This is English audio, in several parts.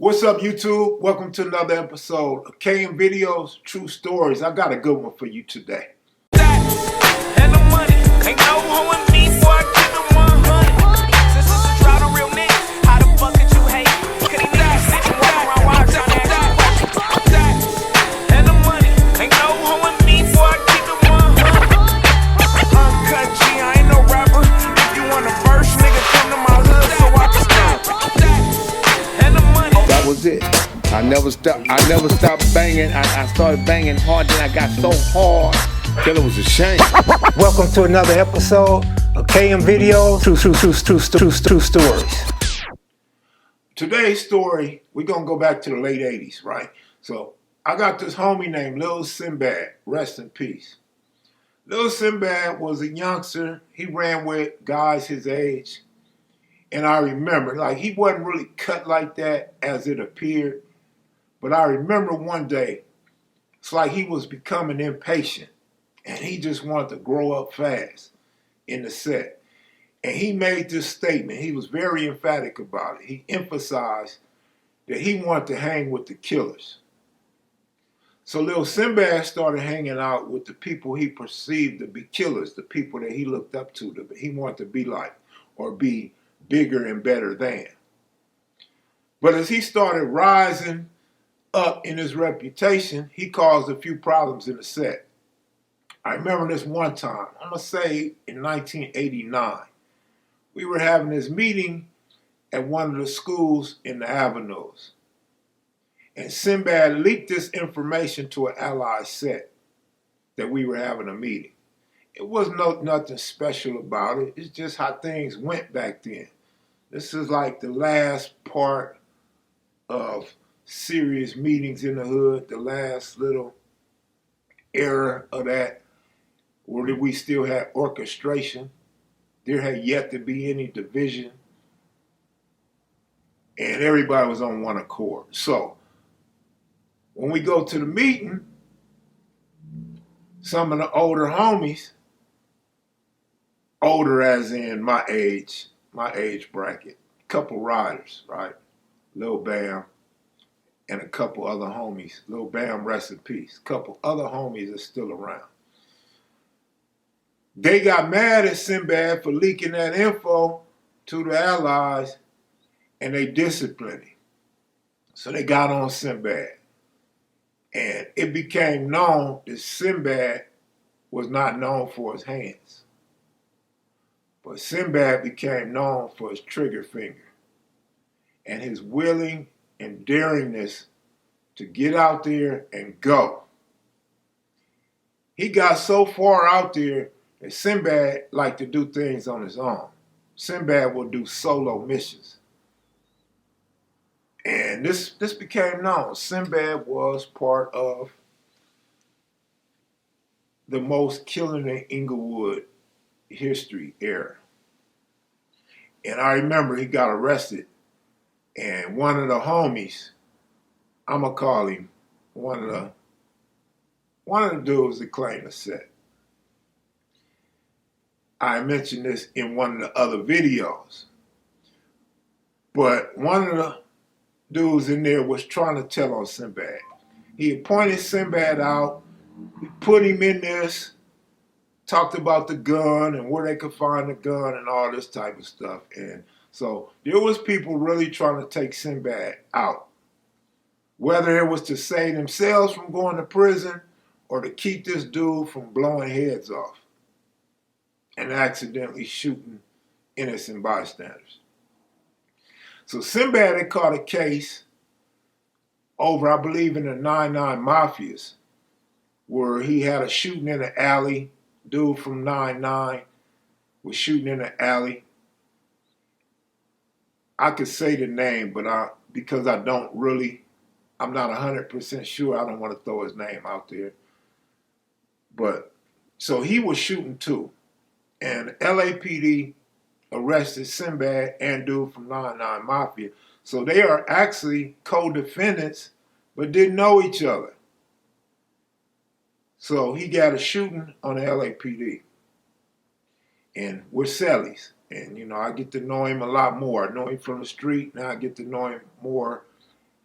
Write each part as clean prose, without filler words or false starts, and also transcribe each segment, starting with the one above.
What's up, YouTube? Welcome to another episode of KM Videos, True Stories. I got a good one for you today. And the money, ain't no hoeing me before I give them 100. Since this is drought on real niggas, how the fuck could you hate? Could he not sit and walk around while I'm trying to ask that? And the money, ain't no hoeing me before I give them 100. Uncut G, I ain't no rapper. If you want a verse, nigga, come to my hood so I can stop. And the money. That was it. I never stopped banging. I started banging hard, then I got so hard till it was a shame. Welcome to another episode of KM Videos, True Stories. Today's story, we're going to go back to the late 80s, right? So I got this homie named Lil Simbad, rest in peace. Lil Simbad was a youngster. He ran with guys his age. And I remember, like, he wasn't really cut like that as it appeared. But I remember one day, it's like he was becoming impatient. And he just wanted to grow up fast in the set. And he made this statement. He was very emphatic about it. He emphasized that he wanted to hang with the killers. So Lil Simbad started hanging out with the people he perceived to be killers, the people that he looked up to, that he wanted to be like or be bigger and better than. But as he started rising up in his reputation, he caused a few problems in the set. I remember this one time, I'm going to say in 1989, we were having this meeting at one of the schools in the Avenues. And Sinbad leaked this information to an ally set that we were having a meeting. It wasn't nothing special about it. It's just how things went back then. This is like the last part of serious meetings in the hood, the last little era of that, where we still had orchestration. There had yet to be any division. And everybody was on one accord. So, when we go to the meeting, some of the older homies, older as in my age bracket, a couple riders, right? Lil Bam and a couple other homies. Lil Bam, rest in peace. A couple other homies are still around. They got mad at Sinbad for leaking that info to the allies, and they disciplined him. So they got on Sinbad. And it became known that Sinbad was not known for his hands. But Sinbad became known for his trigger finger and his willing and daringness to get out there and go. He got so far out there that Sinbad liked to do things on his own. Sinbad would do solo missions. And this became known. Sinbad was part of the most killing in Inglewood history era. And I remember he got arrested, and one of the homies, I'm gonna call him one of the dudes that claimed the set. I mentioned this in one of the other videos, but one of the dudes in there was trying to tell on Sinbad. He had pointed Sinbad out, he put him in this, talked about the gun and where they could find the gun and all this type of stuff. And so there was people really trying to take Sinbad out, whether it was to save themselves from going to prison or to keep this dude from blowing heads off and accidentally shooting innocent bystanders. So Sinbad had caught a case over, I believe, in the 99 Mafias, where he had a shooting in the alley. Dude from 99 was shooting in the alley. I could say the name, but because I'm not 100% sure, I don't want to throw his name out there. But, so he was shooting too. And LAPD arrested Sinbad and dude from 99 Mafia. So they are actually co-defendants, but didn't know each other. So he got a shooting on the LAPD. And we're cellies. And, I get to know him a lot more. I know him from the street. Now I get to know him more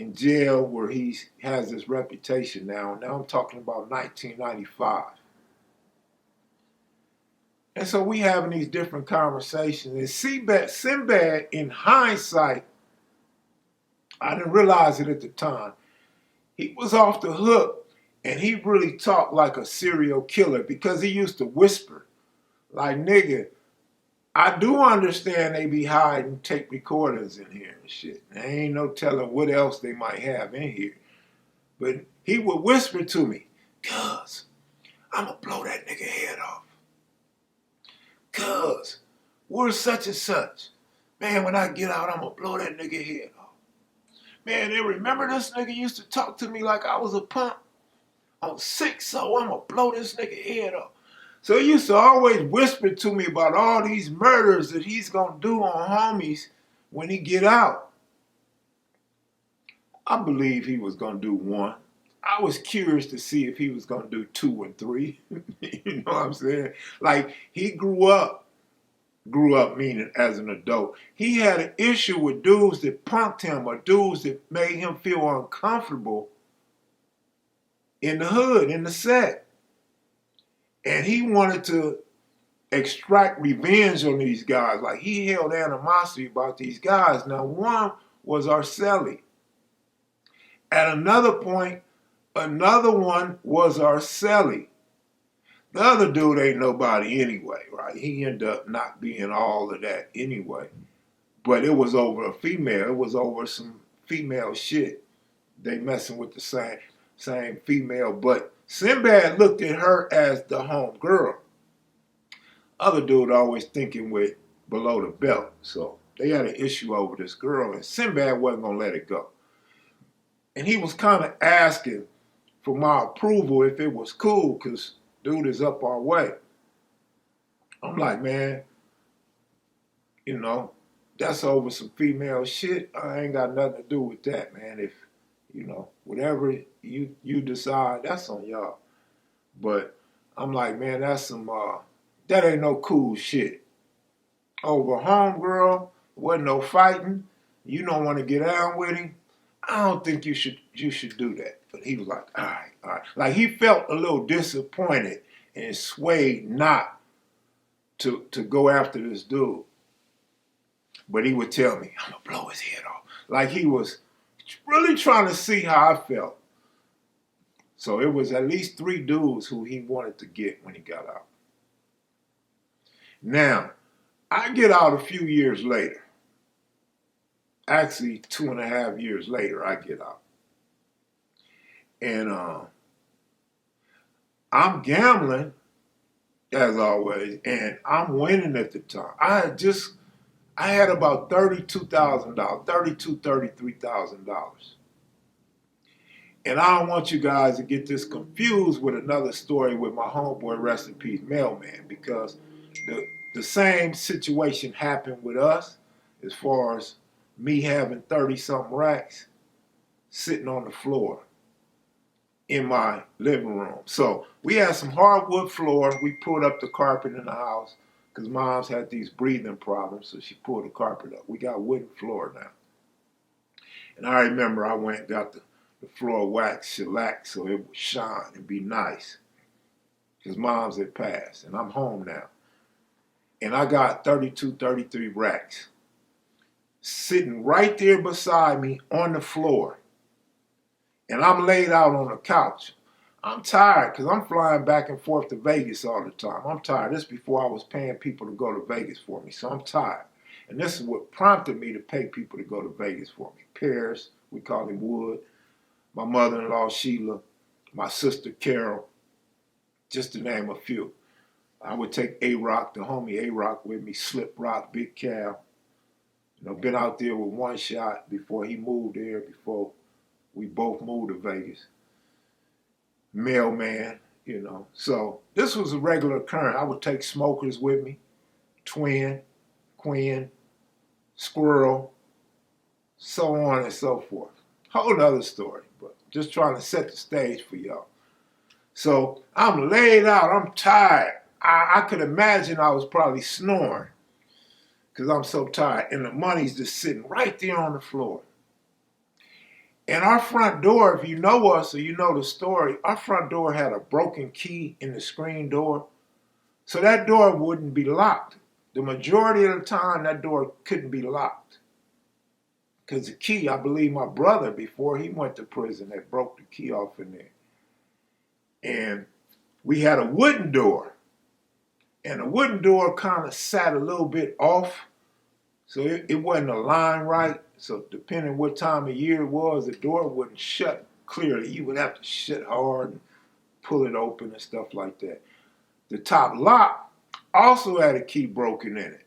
in jail where he has this reputation now. Now I'm talking about 1995. And so we having these different conversations. And Sinbad, in hindsight, I didn't realize it at the time, he was off the hook and he really talked like a serial killer because he used to whisper, like, nigga, I do understand they be hiding tape recorders in here and shit. There ain't no telling what else they might have in here. But he would whisper to me, cuz, I'ma blow that nigga head off. Cuz, we're such and such. Man, when I get out, I'ma blow that nigga head off. Man, they remember this nigga used to talk to me like I was a punk? I'm sick, so I'ma blow this nigga head off. So he used to always whisper to me about all these murders that he's gonna do on homies when he get out. I believe he was gonna do one. I was curious to see if he was gonna do 2 and 3. You know what I'm saying? Like, he grew up meaning as an adult. He had an issue with dudes that punked him or dudes that made him feel uncomfortable in the hood, in the set. And he wanted to extract revenge on these guys. Like, he held animosity about these guys. Now, one was R60s. At another point, another one was R60s. The other dude ain't nobody anyway, right? He ended up not being all of that anyway. But it was over a female. It was over some female shit. They messing with the same female. But Sinbad looked at her as the home girl. Other dude always thinking with below the belt. So they had an issue over this girl, and Sinbad wasn't gonna let it go. And he was kind of asking for my approval if it was cool, because dude is up our way. I'm like, man, you know, that's over some female shit. I ain't got nothing to do with that, man. If, you know, whatever you decide, that's on y'all. But I'm like, man, that's some, that ain't no cool shit. Over homegirl, wasn't no fighting. You don't want to get down with him. I don't think you should do that. But he was like, all right. Like, he felt a little disappointed and swayed not to go after this dude. But he would tell me, I'm gonna blow his head off. Like, he was really trying to see how I felt. So it was at least 3 dudes who he wanted to get when he got out. Now, I get out a few years later. Actually, 2.5 years later, I get out. And I'm gambling, as always, and I'm winning at the time. I had about $32,000, $33,000. And I don't want you guys to get this confused with another story with my homeboy, rest in peace, Mailman, because the same situation happened with us as far as me having 30-something racks sitting on the floor in my living room. So we had some hardwood floor. We pulled up the carpet in the house because Mom's had these breathing problems, so she pulled the carpet up. We got wooden floor now. And I remember I went and got the floor waxed, shellacked, so it would shine and be nice. Because Mom's had passed, and I'm home now. And I got 32, 33 racks sitting right there beside me on the floor. And I'm laid out on the couch. I'm tired because I'm flying back and forth to Vegas all the time. I'm tired. This is before I was paying people to go to Vegas for me, so I'm tired. And this is what prompted me to pay people to go to Vegas for me. Paris, we call him Wood, my mother-in-law Sheila, my sister Carol, just to name a few. I would take A-Rock, the homie A-Rock with me, Slip Rock, Big Cal. You know, been out there with One Shot before he moved there, before we both moved to Vegas. Mailman, you know. So this was a regular occurrence. I would take smokers with me, Twin, Quinn, Squirrel, so on and so forth. Whole other story, but just trying to set the stage for y'all. So I'm laid out, I'm tired. I could imagine I was probably snoring because I'm so tired. And the money's just sitting right there on the floor. And our front door, if you know us or you know the story, our front door had a broken key in the screen door. So that door wouldn't be locked. The majority of the time, that door couldn't be locked. Because the key, I believe my brother, before he went to prison, had broke the key off in there. And we had a wooden door. And the wooden door kind of sat a little bit off. So it wasn't aligned right. So depending what time of year it was, the door wouldn't shut clearly. You would have to shut hard and pull it open and stuff like that. The top lock also had a key broken in it.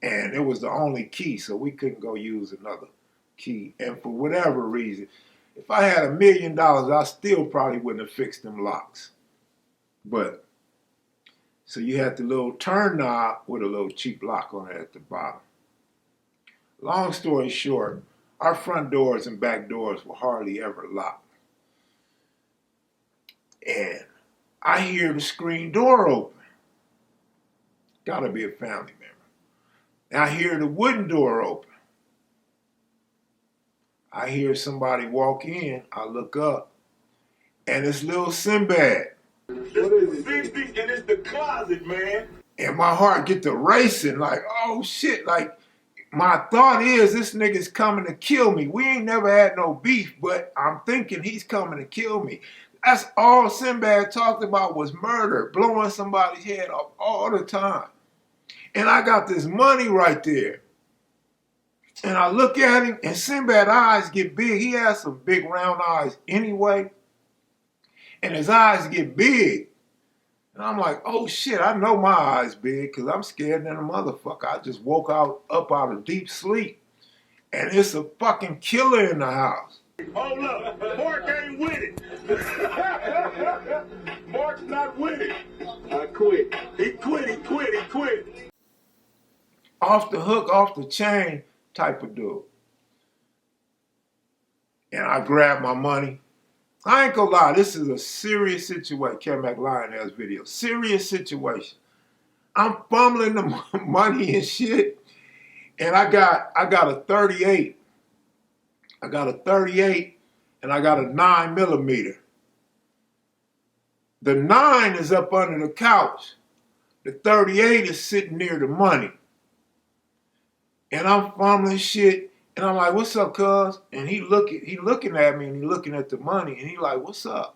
And it was the only key, so we couldn't go use another key. And for whatever reason, if I had $1 million, I still probably wouldn't have fixed them locks. But, so you had the little turn knob with a little cheap lock on it at the bottom. Long story short, our front doors and back doors were hardly ever locked. And I hear the screen door open. Gotta be a family member. And I hear the wooden door open. I hear somebody walk in. I look up, and it's Lil Simbad. It's 60 and it's the closet, man. And my heart get to racing, like, oh shit, like, my thought is this nigga's coming to kill me. We ain't never had no beef, but I'm thinking he's coming to kill me. That's all Sinbad talked about was murder, blowing somebody's head off all the time. And I got this money right there. And I look at him, and Sinbad's eyes get big. He has some big round eyes anyway. And his eyes get big. And I'm like, oh shit, I know my eyes big because I'm scared than a motherfucker. I just woke up out of deep sleep. And it's a fucking killer in the house. Hold up, Mark ain't with it. Mark's not with it. I quit. He quit. Off the hook, off the chain type of dude. And I grabbed my money. I ain't gonna lie, this is a serious situation. Kev Mac lying in his video. Serious situation. I'm fumbling the money and shit. And I got a 38. I got a 38 and I got a 9mm. The 9 is up under the couch. The 38 is sitting near the money. And I'm fumbling shit. And I'm like, what's up, cuz? And he looking at me and he looking at the money. And he like, what's up?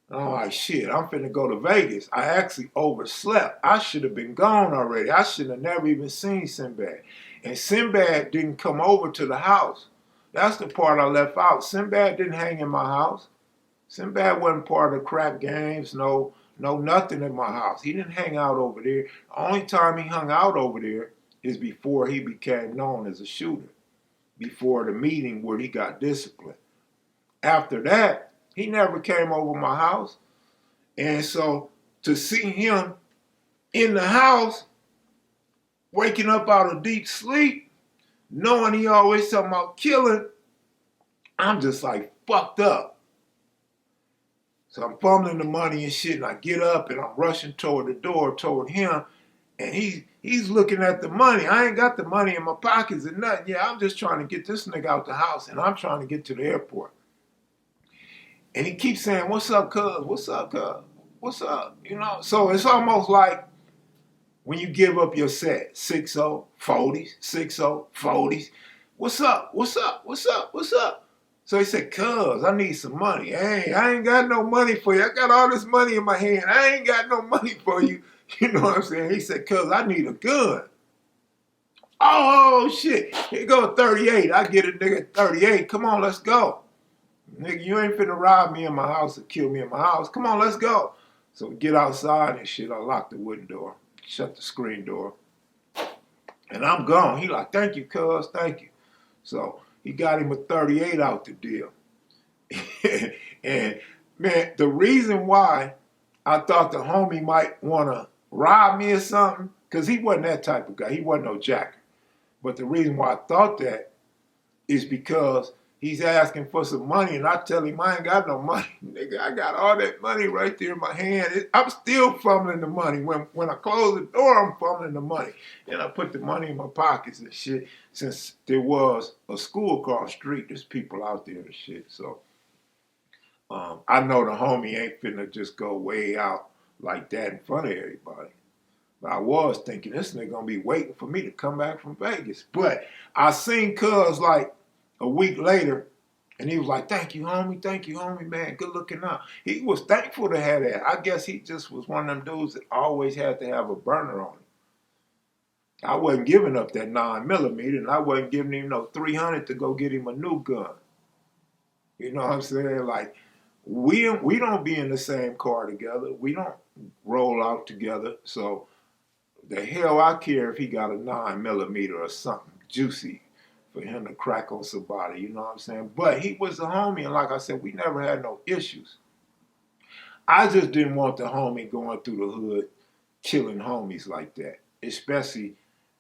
And I'm like, shit, I'm finna go to Vegas. I actually overslept. I should have been gone already. I should have never even seen Sinbad. And Sinbad didn't come over to the house. That's the part I left out. Sinbad didn't hang in my house. Sinbad wasn't part of the crap games, no nothing in my house. He didn't hang out over there. The only time he hung out over there is before he became known as a shooter, before the meeting where he got disciplined. After that, he never came over my house. And so to see him in the house, waking up out of deep sleep, knowing he always talking about killing, I'm just like fucked up. So I'm fumbling the money and shit, and I get up and I'm rushing toward the door toward him, and he's looking at the money. I ain't got the money in my pockets or nothing. Yeah, I'm just trying to get this nigga out the house, and I'm trying to get to the airport. And he keeps saying, what's up, cuz? What's up, cuz? What's up? You know, so it's almost like when you give up your set, 6-0, 40s, 6-0, 40s. What's up? What's up? What's up? What's up? So he said, cuz, I need some money. Hey, I ain't got no money for you. I got all this money in my hand. I ain't got no money for you. You know what I'm saying? He said, cuz, I need a gun. Oh, shit. Here go 38. I get a nigga 38. Come on, let's go. Nigga, you ain't finna rob me in my house or kill me in my house. Come on, let's go. So we get outside and shit. I lock the wooden door, shut the screen door, and I'm gone. He like, thank you, cuz, thank you. So he got him a 38 out the deal. And, man, the reason why I thought the homie might want to rob me or something, because he wasn't that type of guy. He wasn't no jacker. But the reason why I thought that is because he's asking for some money, and I tell him I ain't got no money. Nigga, I got all that money right there in my hand. I'm still fumbling the money. When I close the door, I'm fumbling the money. Then I put the money in my pockets and shit. Since there was a school across the street, there's people out there and shit. So I know the homie ain't finna just go way out like that in front of everybody. But I was thinking this nigga gonna be waiting for me to come back from Vegas. But I seen Cuz like a week later, and he was like, thank you, homie, man, good looking out. He was thankful to have that. I guess he just was one of them dudes that always had to have a burner on him. I wasn't giving up that 9mm, and I wasn't giving him no 300 to go get him a new gun. You know what I'm saying? Like, we don't be in the same car together. We don't roll out together. So the hell I care if he got a 9mm or something juicy for him to crack on somebody, you know what I'm saying? But he was a homie, and like I said, we never had no issues. I just didn't want the homie going through the hood killing homies like that, especially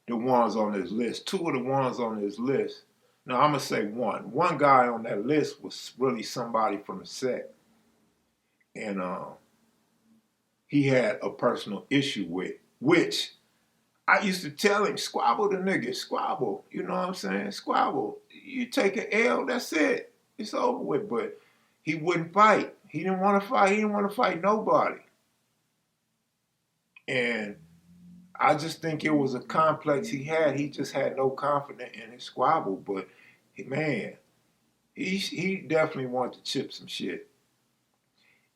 the ones on his list. Two of the ones on his list, now I'm going to say one. One guy on that list was really somebody from the set, and he had a personal issue with, which I used to tell him, squabble the nigga, squabble. You know what I'm saying? Squabble. You take an L, that's it. It's over with. But he wouldn't fight. He didn't want to fight. He didn't want to fight nobody. And I just think it was a complex he had. He just had no confidence in his squabble. But, man, he definitely wanted to chip some shit.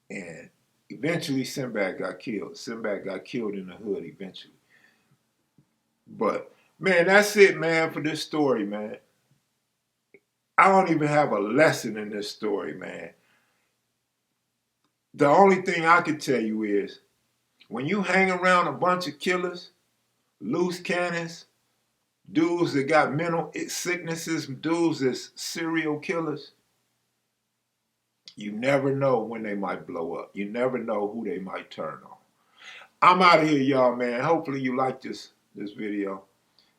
And eventually Sinbad got killed. Sinbad got killed in the hood eventually. But, man, that's it, man, for this story, man. I don't even have a lesson in this story, man. The only thing I can tell you is, when you hang around a bunch of killers, loose cannons, dudes that got mental sicknesses, dudes that's serial killers, you never know when they might blow up. You never know who they might turn on. I'm out of here, y'all, man. Hopefully you like this video.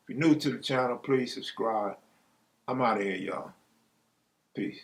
If you're new to the channel, please subscribe. I'm out of here, y'all. Peace.